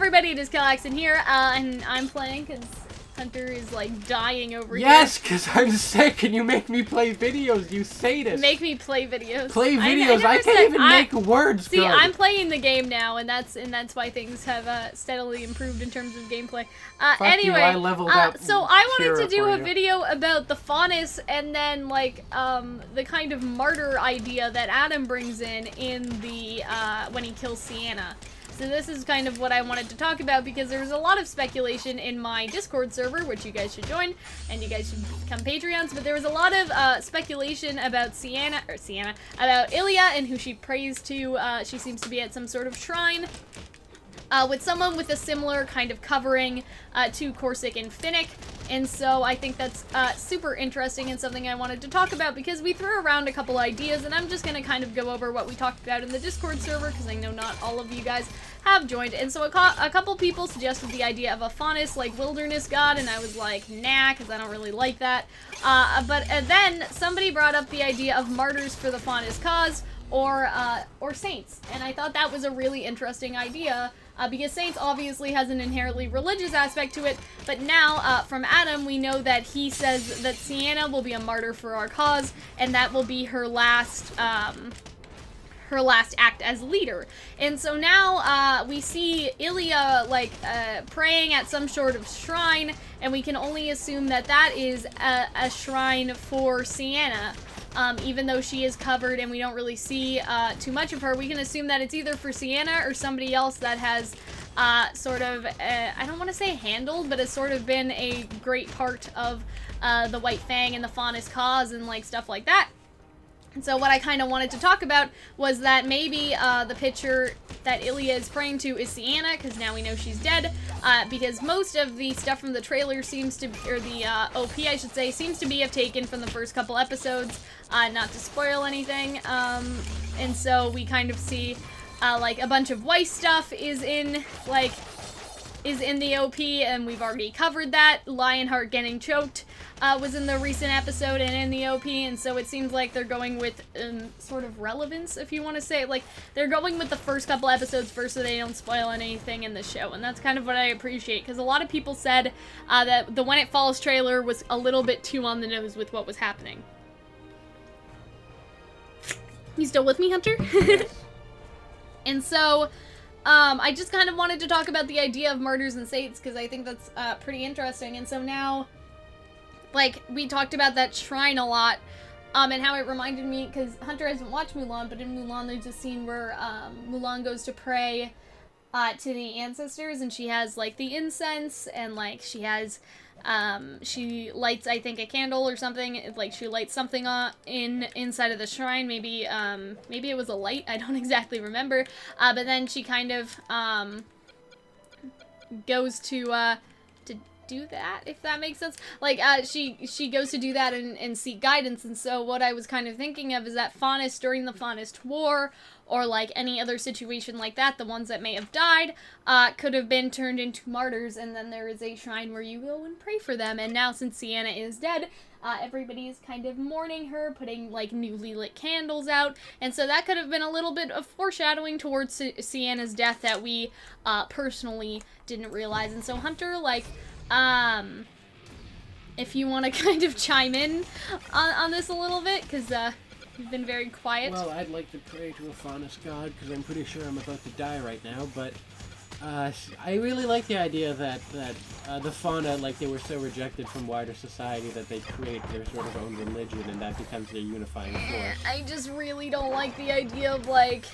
everybody, it is Calxiyn here, and I'm playing because Hunter is like dying over here. Yes, because I'm sick and you make me play videos, you sadist. Make me play videos. Play videos, I can't even make words See, good. I'm playing the game now, and that's why things have steadily improved in terms of gameplay. Anyway, I leveled up so I wanted to do for a you. video about the Faunus, and then like the kind of martyr idea that Adam brings in the when he kills Sienna. So this is kind of what I wanted to talk about because there was a lot of speculation in my Discord server, which you guys should join, and you guys should become Patreons, but there was a lot of speculation about about Ilya and who she prays to. She seems to be at some sort of shrine with someone with a similar kind of covering to Corsic and Finnick. And so I think that's super interesting and something I wanted to talk about because we threw around a couple ideas, and I'm just going to kind of go over what we talked about in the Discord server because I know not all of you guys have joined. And so a couple people suggested the idea of a Faunus, like wilderness god, and I was like, nah, because I don't really like that. But then somebody brought up the idea of martyrs for the Faunus cause, or saints, and I thought that was a really interesting idea. Because Saints obviously has an inherently religious aspect to it, but now, from Adam, we know that he says that Sienna will be a martyr for our cause, and that will be her last act as leader. And so now, we see Ilya, like, praying at some sort of shrine, and we can only assume that that is a shrine for Sienna. Even though she is covered and we don't really see too much of her, we can assume that it's either for Sienna or somebody else that has sort of, I don't want to say handled, but has sort of been a great part of the White Fang and the Faunus cause and like stuff like that. And so what I kind of wanted to talk about was that maybe the picture that Ilya is praying to is Sienna, because now we know she's dead, because most of the stuff from the trailer seems to, or the OP I should say, seems to be taken from the first couple episodes, not to spoil anything, and so we kind of see like a bunch of Weiss stuff is in the OP, and we've already covered that. Lionheart getting choked was in the recent episode and in the OP, and so it seems like they're going with sort of relevance, if you want to say. Like, they're going with the first couple episodes first so they don't spoil anything in the show, and that's kind of what I appreciate, because a lot of people said that the When It Falls trailer was a little bit too on the nose with what was happening. You still with me, Hunter? And so I just kind of wanted to talk about the idea of martyrs and saints because I think that's pretty interesting. And so now, like, we talked about that shrine a lot, and how it reminded me, because Hunter hasn't watched Mulan, but in Mulan there's a scene where Mulan goes to pray to the ancestors, and she has, like, the incense, and, like, she has, she lights, I think, a candle or something. It's like she lights something inside of the shrine. Maybe maybe it was a light. I don't exactly remember. But then she kind of goes to do that, if that makes sense. Like, she goes to do that and seek guidance. And so what I was kind of thinking of is that Faunus, during the Faunus War, or like any other situation like that, the ones that may have died, could have been turned into martyrs, and then there is a shrine where you go and pray for them. And now, since Sienna is dead, everybody is kind of mourning her, putting like newly lit candles out, and so that could have been a little bit of foreshadowing towards Sienna's death that we personally didn't realize. And so Hunter, like, if you want to kind of chime in on this a little bit, because you've been very quiet. Well, I'd like to pray to a Faunus god, because I'm pretty sure I'm about to die right now, but I really like the idea that the fauna, like, they were so rejected from wider society that they create their sort of own religion, and that becomes their unifying force. I just really don't like the idea of, like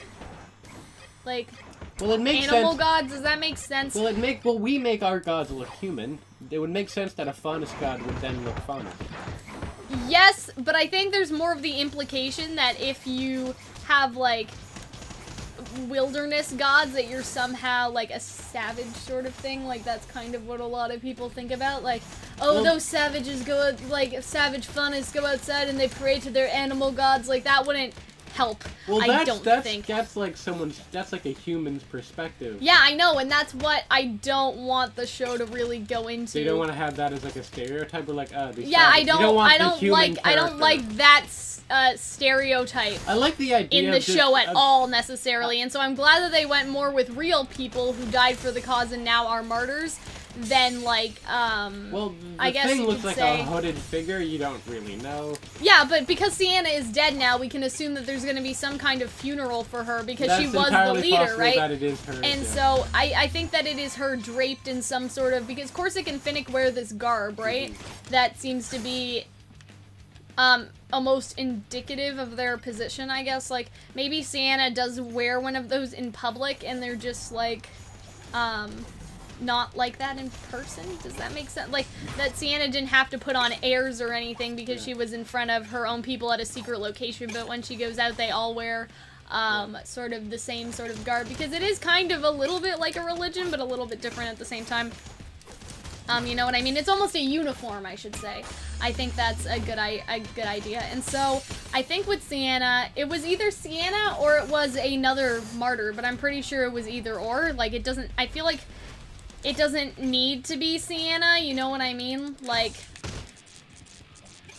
well, it makes animal sense. gods. Does that make sense? Well, we make our gods look human. It would make sense that a Faunus god would then look Faunus. Yes, but I think there's more of the implication that if you have, like, wilderness gods, that you're somehow, like, a savage sort of thing. Like, that's kind of what a lot of people think about. Like, oh, well, those savages go, like, savage Faunus go outside and they pray to their animal gods. Like, that wouldn't help. Well, I don't think. That's like that's like a human's perspective. Yeah, I know, and that's what I don't want the show to really go into. So you don't want to have that as like a stereotype, or like, these yeah, I don't like that stereotype. I like the idea in the show at all necessarily, and so I'm glad that they went more with real people who died for the cause and now are martyrs. Than like well, the I guess thing you looks could like say, a hooded figure. You don't really know. Yeah, but because Sienna is dead now, we can assume that there's going to be some kind of funeral for her because she was the leader, right? That it is her, and so I think that it is her draped in some sort of, because Corsic and Finnick wear this garb, right? That seems to be almost indicative of their position, I guess. Like maybe Sienna does wear one of those in public, and they're just like not like that in person. Does that make sense? Like that Sienna didn't have to put on airs or anything because she was in front of her own people at a secret location, but when she goes out they all wear sort of the same sort of garb, because it is kind of a little bit like a religion but a little bit different at the same time. You know what I mean? It's almost a uniform, I should say. I think that's a good idea. And so I think with Sienna, it was either Sienna or it was another martyr, but I'm pretty sure it was either or. Like it doesn't, I feel like it doesn't need to be Sienna, you know what I mean? Like,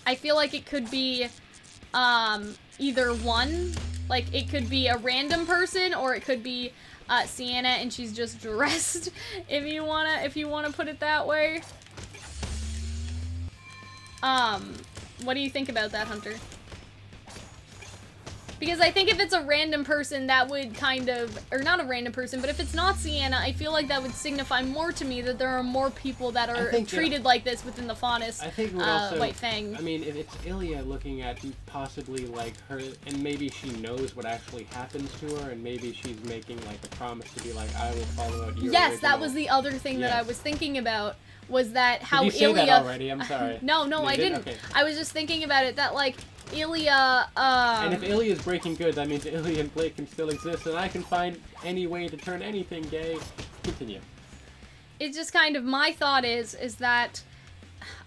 I feel like it could be, either one. Like, it could be a random person, or it could be, Sienna and she's just dressed, if you wanna put it that way. What do you think about that, Hunter? Because I think if it's a random person, that would kind of, or not a random person, but if it's not Sienna, I feel like that would signify more to me that there are more people that are treated like this within the Faunus, White Fang. I mean, if it's Ilia looking at possibly like her, and maybe she knows what actually happens to her, and maybe she's making like a promise to be like, I will follow out your Yes, that was the other thing that I was thinking about, was that how Did you say Ilia... that already? I'm sorry. No, I didn't. Okay. I was just thinking about it, that like, Ilia, and if Ilia's breaking good, that means Ilia and Blake can still exist, and I can find any way to turn anything gay. Continue. It's just kind of, my thought is that,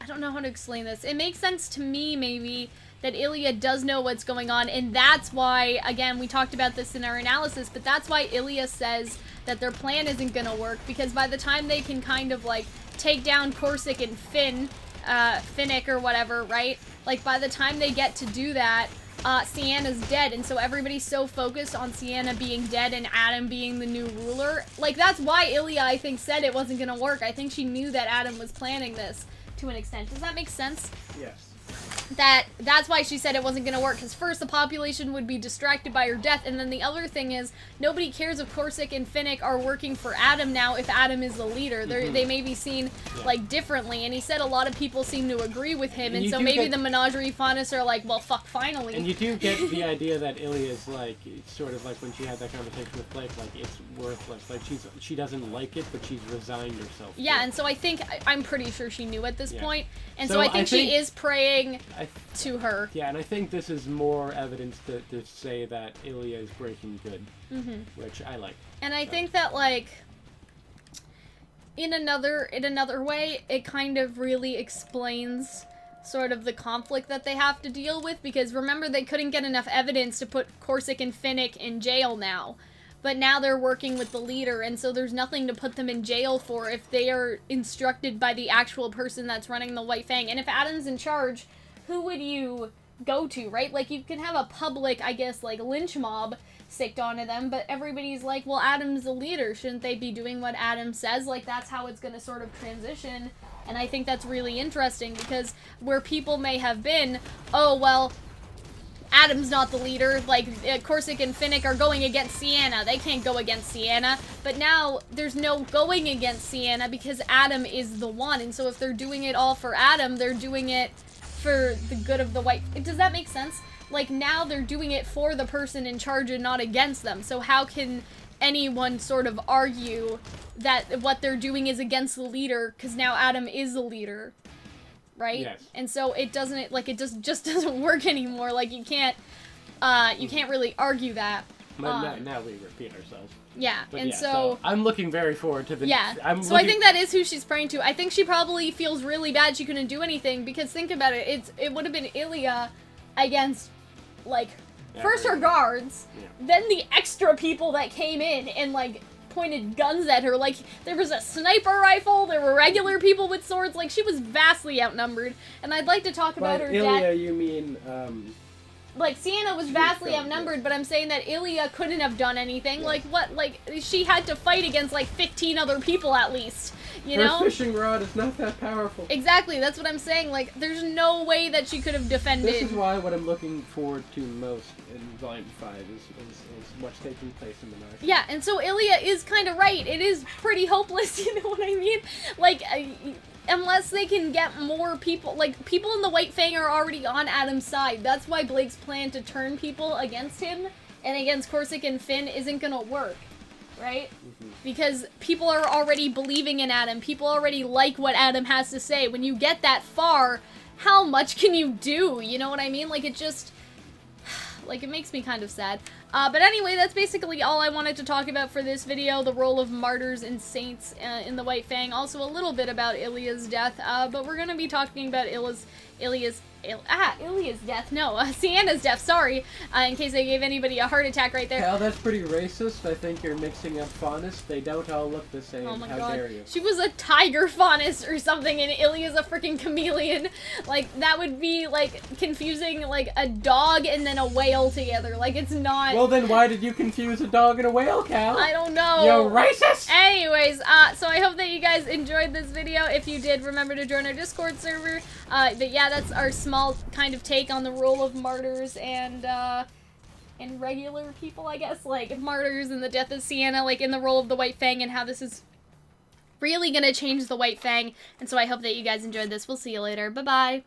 I don't know how to explain this. It makes sense to me, maybe, that Ilia does know what's going on, and that's why, again, we talked about this in our analysis, but that's why Ilia says that their plan isn't gonna work, because by the time they can kind of, like, take down Corsic and Finnick or whatever, right? Like, by the time they get to do that, Sienna's dead, and so everybody's so focused on Sienna being dead and Adam being the new ruler. Like, that's why Ilia, I think, said it wasn't gonna work. I think she knew that Adam was planning this to an extent. Does that make sense? Yes. That's why she said it wasn't gonna work, because first the population would be distracted by her death, and then the other thing is, nobody cares if Corsic and Finnick are working for Adam now if Adam is the leader. They may be seen, like, differently, and he said a lot of people seem to agree with him, and so maybe the Menagerie Faunus are like, well, fuck, finally. And you do get the idea that Ilia is, like, sort of like when she had that conversation with Blake, like, it's worthless. Like, she doesn't like it, but she's resigned herself. Yeah, and so I think, I'm pretty sure she knew at this point, and so I think she is praying to her. Yeah, and I think this is more evidence to say that Ilia is breaking good, which I like. And I think that, like, in another way, it kind of really explains sort of the conflict that they have to deal with, because remember, they couldn't get enough evidence to put Corsic and Finnick in jail now. But now they're working with the leader, and so there's nothing to put them in jail for if they are instructed by the actual person that's running the White Fang. And if Adam's in charge, who would you go to, right? Like, you can have a public, I guess, like, lynch mob sicked onto them, but everybody's like, well, Adam's the leader. Shouldn't they be doing what Adam says? Like, that's how it's going to sort of transition. And I think that's really interesting, because where people may have been, oh, well, Adam's not the leader, like, Corsic and Finnick are going against Sienna. They can't go against Sienna. But now, there's no going against Sienna, because Adam is the one. And so if they're doing it all for Adam, they're doing it for the good of the White... Does that make sense? Like, now they're doing it for the person in charge and not against them. So how can anyone sort of argue that what they're doing is against the leader, because now Adam is the leader, right? Yes. And so it doesn't, like, it just doesn't work anymore. Like, you can't really argue that. But now we repeat ourselves. Yeah, But and yeah, so I'm looking very forward to the... I think that is who she's praying to. I think she probably feels really bad she couldn't do anything, because think about it, it would have been Ilia against, like, First her guards, Yeah. then the extra people that came in and, like, pointed guns at her. Like, there was a sniper rifle, there were regular people with swords. Like, she was vastly outnumbered. And I'd like to talk about her Ilya, death. you mean, Like, Sienna was vastly outnumbered, but I'm saying that Ilya couldn't have done anything. Like, what? Like, she had to fight against, like, 15 other people at least. You know? Her fishing rod is not that powerful. Exactly, that's what I'm saying. Like, there's no way that she could have defended. This is why what I'm looking forward to most in Volume 5 is what's taking place in the Martyrs. Yeah, and so Ilya is kind of right. It is pretty hopeless, you know what I mean? Like, unless they can get more people, like, people in the White Fang are already on Adam's side. That's why Blake's plan to turn people against him and against Corsic and Finn isn't gonna work, right? Mm-hmm. Because people are already believing in Adam. People already like what Adam has to say. When you get that far, how much can you do? You know what I mean? Like, it just... like, it makes me kind of sad. But anyway, that's basically all I wanted to talk about for this video. The role of martyrs and saints in the White Fang. Also a little bit about Ilya's death. But we're going to be talking about Ilya's death. No, Sienna's death, sorry. In case I gave anybody a heart attack right there. Hell, that's pretty racist. I think you're mixing up Faunus. They don't all look the same. Oh my How god. dare you? She was a tiger faunus or something, and Ilya's a freaking chameleon. Like, that would be, like, confusing, like, a dog and then a whale together. Like, it's not... Well, then why did you confuse a dog and a whale, Cal? I don't know. You racist! Anyways, so I hope that you guys enjoyed this video. If you did, remember to join our Discord server. But yeah, that's our small kind of take on the role of martyrs and regular people, I guess. Like, martyrs and the death of Sienna, like, in the role of the White Fang, and how this is really gonna change the White Fang. And so I hope that you guys enjoyed this. We'll see you later. Bye-bye.